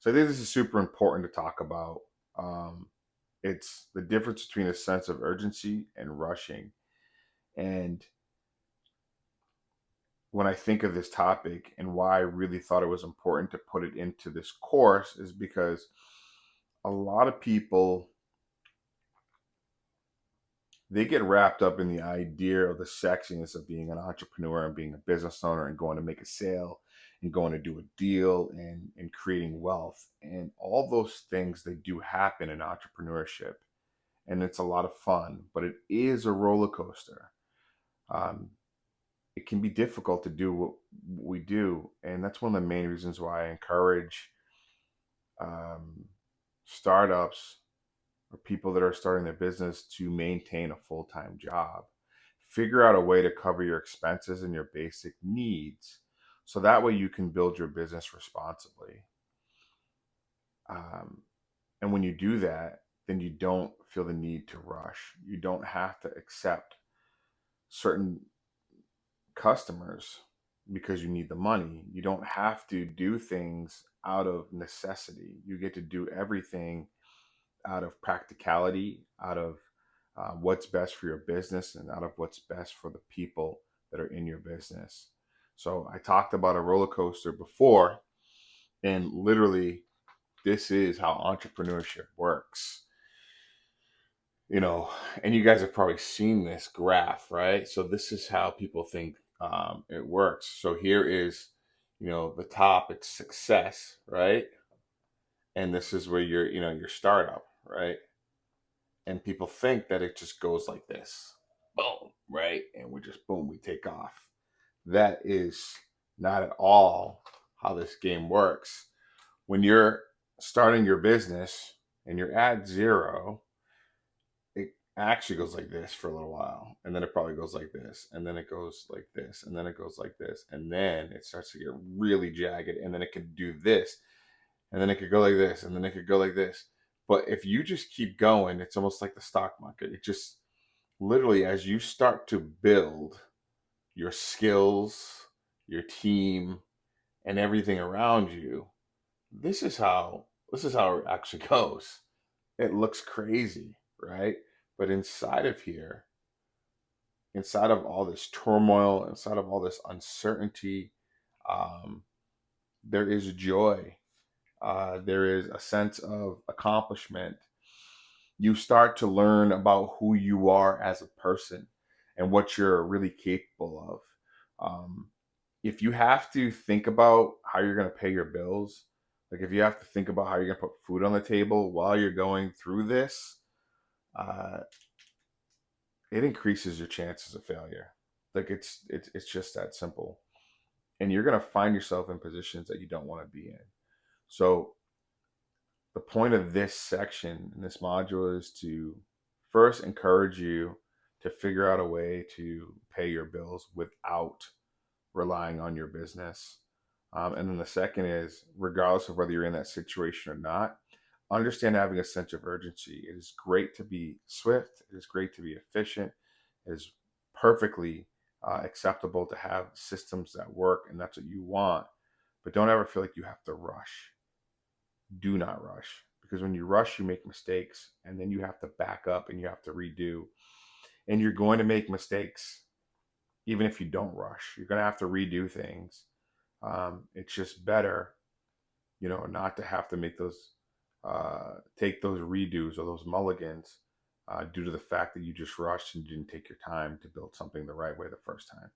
So I think this is super important to talk about. Um, it's the difference between a sense of urgency and rushing. And when I think of this topic and why I really thought it was important to put it into this course is because a lot of people, they get wrapped up in the idea of the sexiness of being an entrepreneur and being a business owner and going to make a sale and going to do a deal and creating wealth. And all those things, they do happen in entrepreneurship. And it's a lot of fun, but it is a roller coaster. Um, it can be difficult to do what we do. And that's one of the main reasons why I encourage um, startups or people that are starting their business to maintain a full time job. Figure out a way to cover your expenses and your basic needs so that way you can build your business responsibly. Um, and when you do that, then you don't feel the need to rush. You don't have to accept certain customers because you need the money. You don't have to do things out of necessity. You get to do everything out of practicality, out of what's best for your business, and out of what's best for the people that are in your business. So I talked about a roller coaster before, and literally, this is how entrepreneurship works. You know, and you guys have probably seen this graph, right? So this is how people think it works. So here is, the top, it's success, right? And this is where your startup, right? And people think that it just goes like this, boom, right? And we just boom, we take off. That is not at all how this game works. When you're starting your business and you're at zero, it actually goes like this for a little while, and then it probably goes like this, and then it goes like this, and then it goes like this, and then it starts to get really jagged, and then it could do this, and then it could go like this, and then it could go like this. But if you just keep going, it's almost like the stock market. It just literally, as you start to build your skills, your team, and everything around you, this is how it actually goes. It looks crazy, right? But inside of all this turmoil, inside of all this uncertainty, um, there is joy. There is a sense of accomplishment. You start to learn about who you are as a person and what you're really capable of. If you have to think about how you're going to pay your bills, like if you have to think about how you're going to put food on the table while you're going through this, uh, it increases your chances of failure. Like it's just that simple, and you're going to find yourself in positions that you don't want to be in. So the point of this section in this module is to first encourage you to figure out a way to pay your bills without relying on your business. And then the second is, regardless of whether you're in that situation or not, understand having a sense of urgency. It is great to be swift. It is great to be efficient. It is perfectly acceptable to have systems that work, and that's what you want. But don't ever feel like you have to rush. Do not rush, because when you rush, you make mistakes, and then you have to back up and you have to redo. And you're going to make mistakes even if you don't rush. You're going to have to redo things. It's just better, not to have to make take those redos or those mulligans due to the fact that you just rushed and didn't take your time to build something the right way the first time.